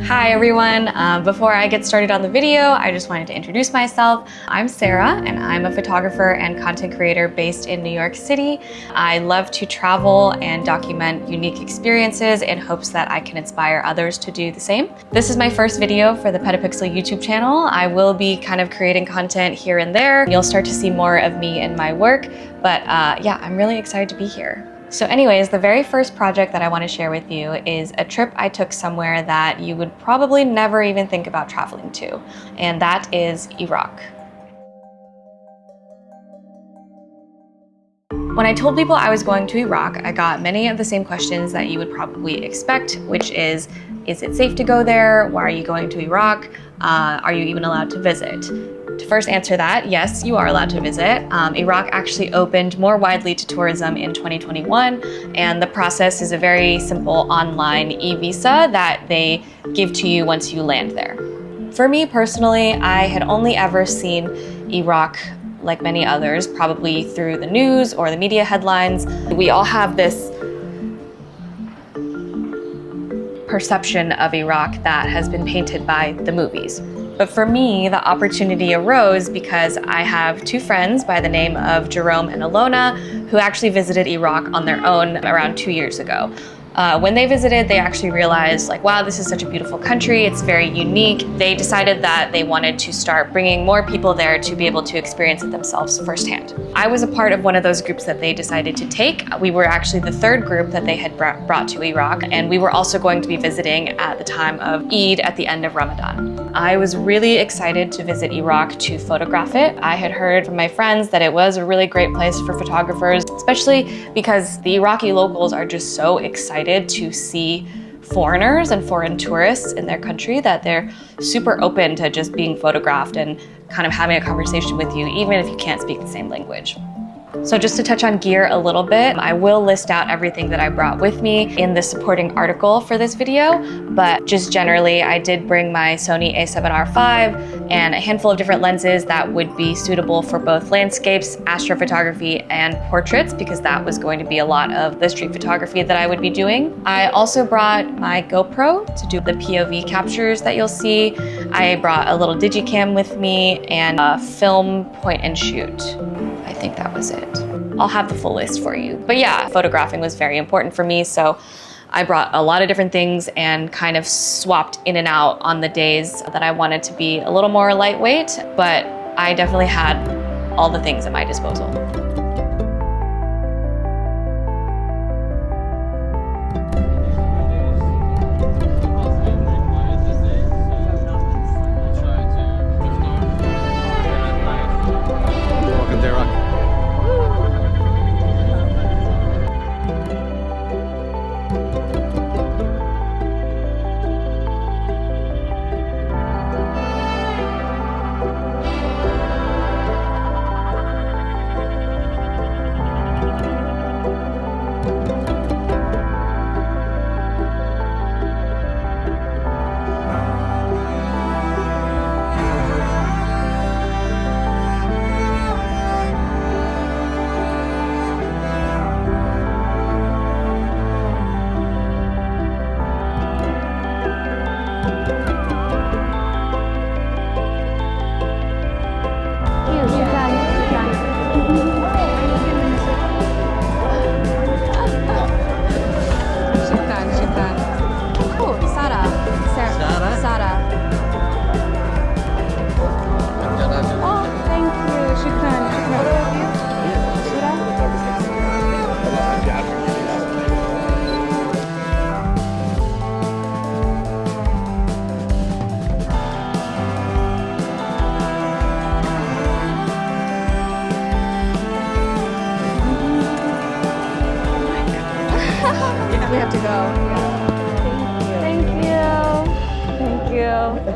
Hi everyone, before I get started on the video, I just wanted to introduce myself. I'm Sarah and I'm a photographer and content creator based in New York City. I love to travel and document unique experiences in hopes that I can inspire others to do the same. This is my first video for the PetaPixel YouTube channel. I will be kind of creating content here and there. You'll start to see more of me and my work, but yeah, I'm really excited to be here. So anyways, the very first project that I want to share with you is a trip I took somewhere that you would probably never even think about traveling to, and that is Iraq. When I told people I was going to Iraq, I got many of the same questions that you would probably expect, which is it safe to go there? Why are you going to Iraq? Are you even allowed to visit? To first answer that, yes, you are allowed to visit. Iraq actually opened more widely to tourism in 2021, and the process is a very simple online e-visa that they give to you once you land there. For me personally, I had only ever seen Iraq, like many others, probably through the news or the media headlines. We all have this perception of Iraq that has been painted by the movies. But for me, the opportunity arose because I have two friends by the name of Jerome and Alona who actually visited Iraq on their own around 2 years ago. When they visited, they actually realized, like, wow, this is such a beautiful country. It's very unique. They decided that they wanted to start bringing more people there to be able to experience it themselves firsthand. I was a part of one of those groups that they decided to take. We were actually the third group that they had brought to Iraq, and we were also going to be visiting at the time of Eid at the end of Ramadan. I was really excited to visit Iraq to photograph it. I had heard from my friends that it was a really great place for photographers, especially because the Iraqi locals are just so excited to see foreigners and foreign tourists in their country that they're super open to just being photographed and kind of having a conversation with you, even if you can't speak the same language. So just to touch on gear a little bit, I will list out everything that I brought with me in the supporting article for this video, but just generally, I did bring my Sony a7R5 and a handful of different lenses that would be suitable for both landscapes, astrophotography, and portraits, because that was going to be a lot of the street photography that I would be doing. I also brought my GoPro to do the POV captures that you'll see. I brought a little digicam with me and a film point and shoot. I think that was it. I'll have the full list for you. But yeah, photographing was very important for me, so I brought a lot of different things and kind of swapped in and out on the days that I wanted to be a little more lightweight, but I definitely had all the things at my disposal. Welcome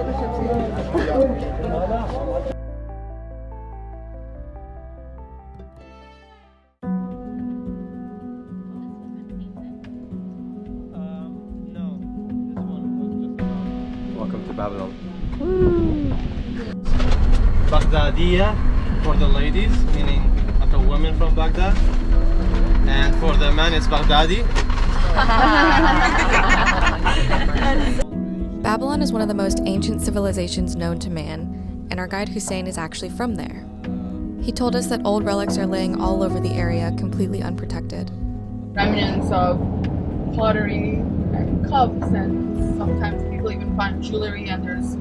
to Babylon. Baghdadiya for the ladies, meaning like a woman from Baghdad, and for the men it's Baghdadi. Babylon is one of the most ancient civilizations known to man, and our guide Hussein is actually from there. He told us that old relics are laying all over the area, completely unprotected. Remnants of pottery and cups, and sometimes people even find jewelry, and there's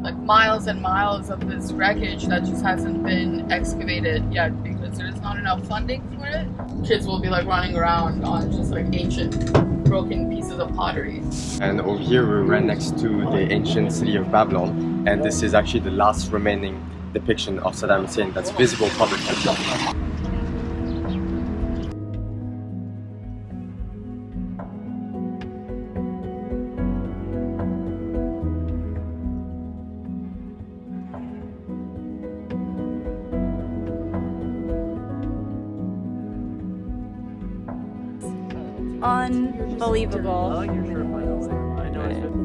like miles and miles of this wreckage that just hasn't been excavated yet because there's not enough funding for it. Kids will be like running around on just like ancient broken pieces of pottery. And over here we're right next to the ancient city of Babylon, and this is actually the last remaining depiction of Saddam Hussein that's visible publicly. Unbelievable.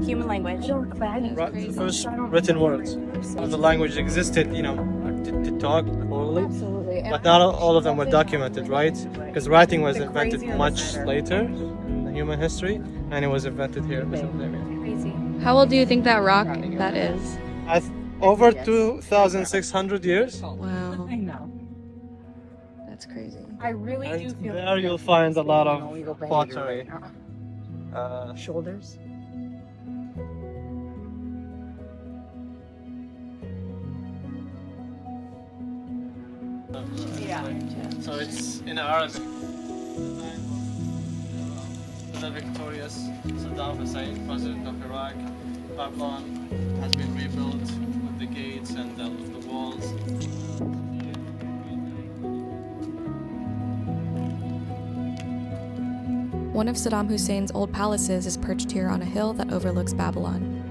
Human language. The first written words of the language existed, you know, to talk orally. Absolutely. But not all of them were documented, right? Because writing was invented much later in human history, and it was invented here in Mesopotamia. How old do you think that rock that is? Over 2,600 years. Wow. I know. That's crazy. I really do And feel there you'll find a lot of pottery. shoulders. So it's in Arabic. The victorious Saddam Hussein, president of Iraq. Babylon has been rebuilt with the gates and the walls. One of Saddam Hussein's old palaces is perched here on a hill that overlooks Babylon.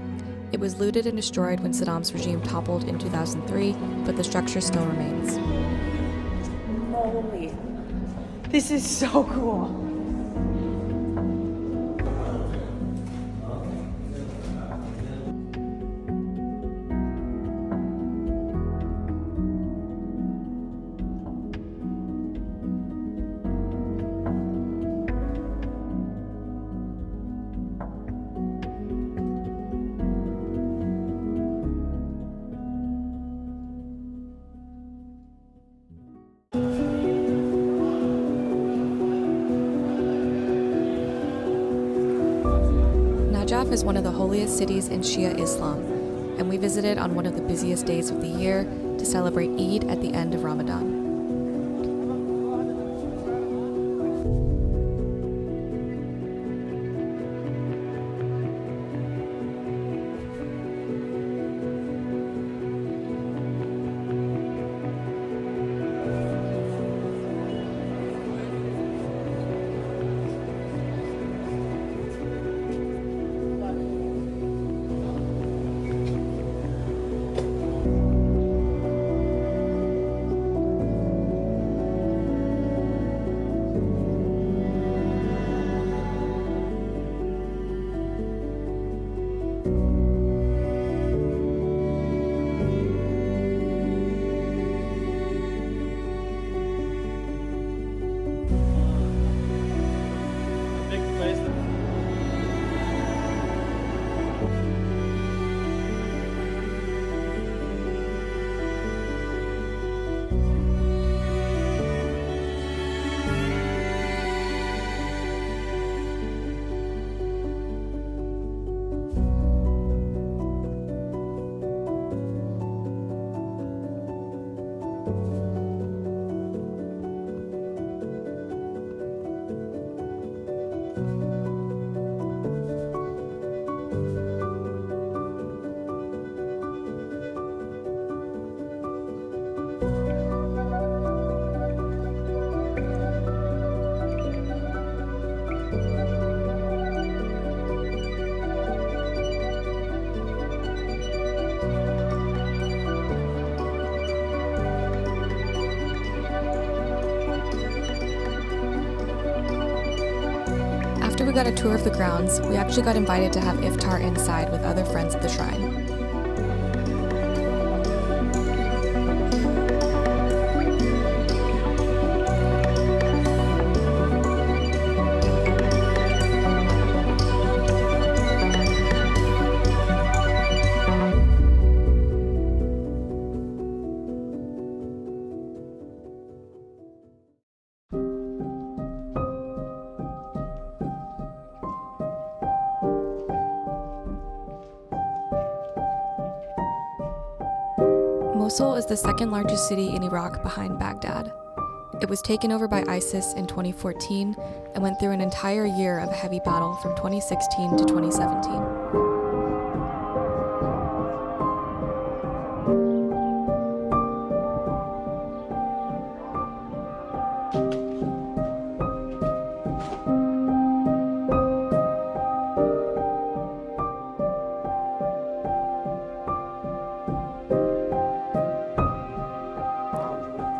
It was looted and destroyed when Saddam's regime toppled in 2003, but the structure still remains. Holy. This is so cool. Najaf is one of the holiest cities in Shia Islam, and we visited on one of the busiest days of the year to celebrate Eid at the end of Ramadan. got a tour of the grounds, we actually got invited to have iftar inside with other friends at the shrine. Mosul is the second largest city in Iraq behind Baghdad. It was taken over by ISIS in 2014 and went through an entire year of a heavy battle from 2016 to 2017.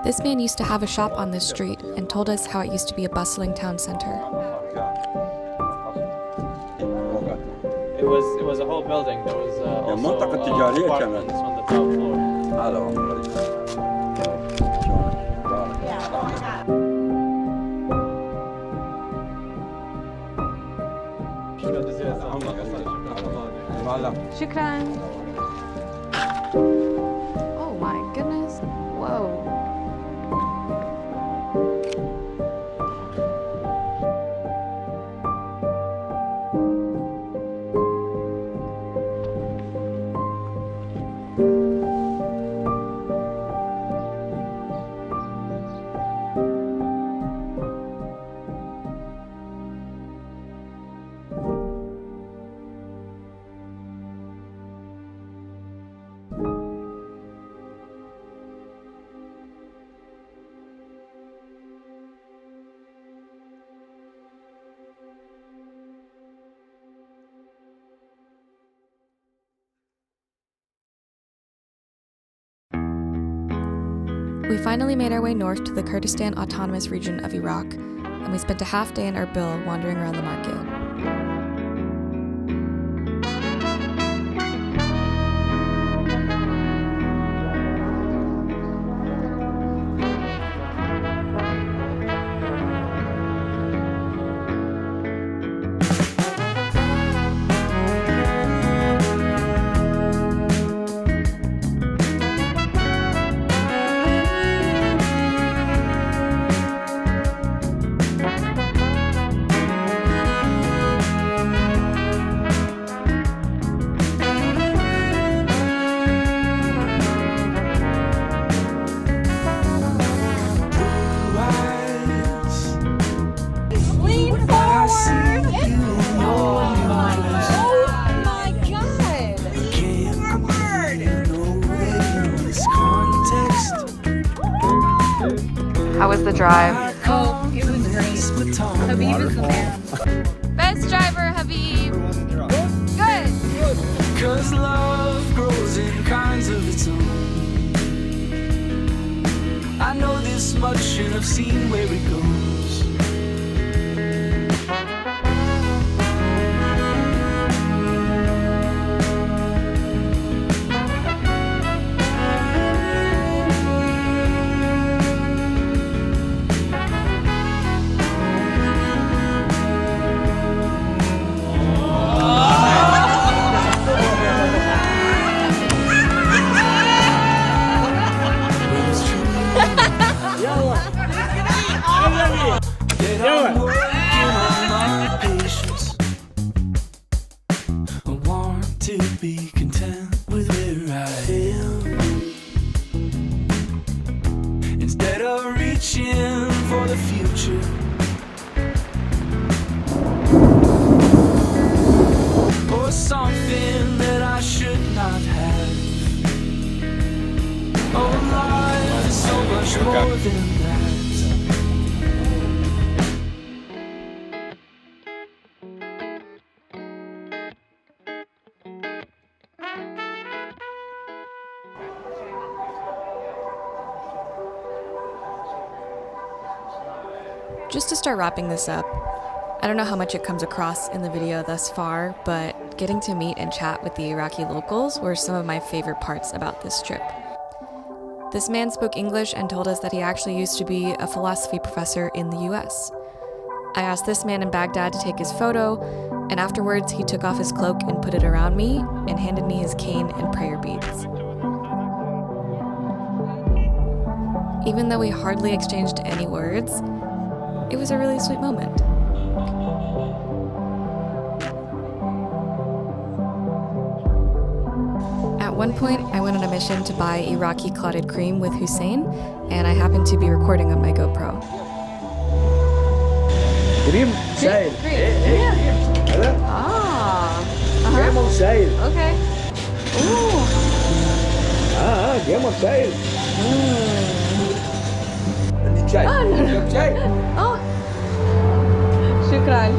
This man used to have a shop on this street and told us how it used to be a bustling town center. It was a whole building. There was also apartments on the top floor. Shukran. Oh my goodness. Whoa. We finally made our way north to the Kurdistan Autonomous Region of Iraq, and we spent a half day in Erbil wandering around the market. How was the drive? Oh, it was great. Habib is the man. Best driver, Habib. Good. Cause love grows in kinds of its own. I know this much and I've seen where it goes. I'm working on my patience. I want to be content with where I am, instead of reaching for the future. Or something that I should not have. Oh, life is so much more than that. Just to start wrapping this up, I don't know how much it comes across in the video thus far, but getting to meet and chat with the Iraqi locals were some of my favorite parts about this trip. This man spoke English and told us that he actually used to be a philosophy professor in the US. I asked this man in Baghdad to take his photo, and afterwards he took off his cloak and put it around me and handed me his cane and prayer beads. Even though we hardly exchanged any words, it was a really sweet moment. At one point, I went on a mission to buy Iraqi clotted cream with Hussein, and I happened to be recording on my GoPro. كريم سائل هلا جامون سائل Okay. Ooh. جامون سائل عندي شاي عندك شاي Oh. Shukran.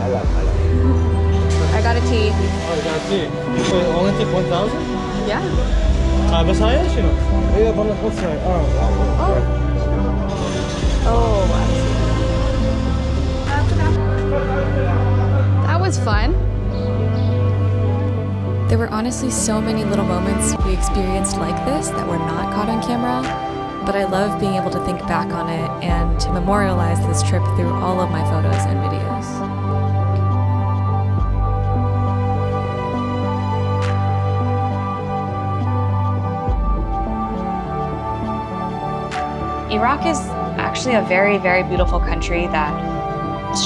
هلا هلا I got a tea. Oh, you got tea. Only take 1,000? Yeah. بس هاي شنو؟ هي ظلت بس هاي. Oh, I see. That was fun. There were honestly so many little moments we experienced like this that were not caught on camera, but I love being able to think back on it and to memorialize this trip through all of my photos and videos. Iraq is actually a very, very beautiful country that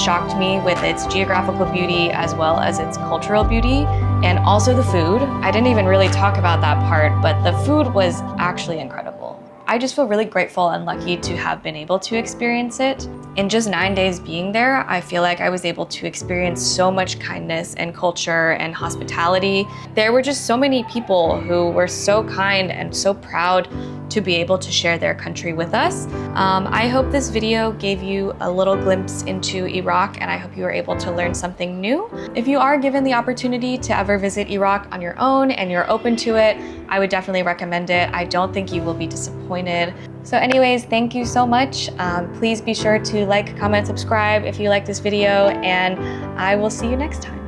shocked me with its geographical beauty as well as its cultural beauty, and also the food. I didn't even really talk about that part, but the food was actually incredible. I just feel really grateful and lucky to have been able to experience it. In just 9 days being there, I feel like I was able to experience so much kindness and culture and hospitality. There were just so many people who were so kind and so proud to be able to share their country with us. I hope this video gave you a little glimpse into Iraq, and I hope you were able to learn something new. If you are given the opportunity to ever visit Iraq on your own and you're open to it, I would definitely recommend it. I don't think you will be disappointed. So anyways, thank you so much. Please be sure to like, comment, subscribe if you like this video, and I will see you next time.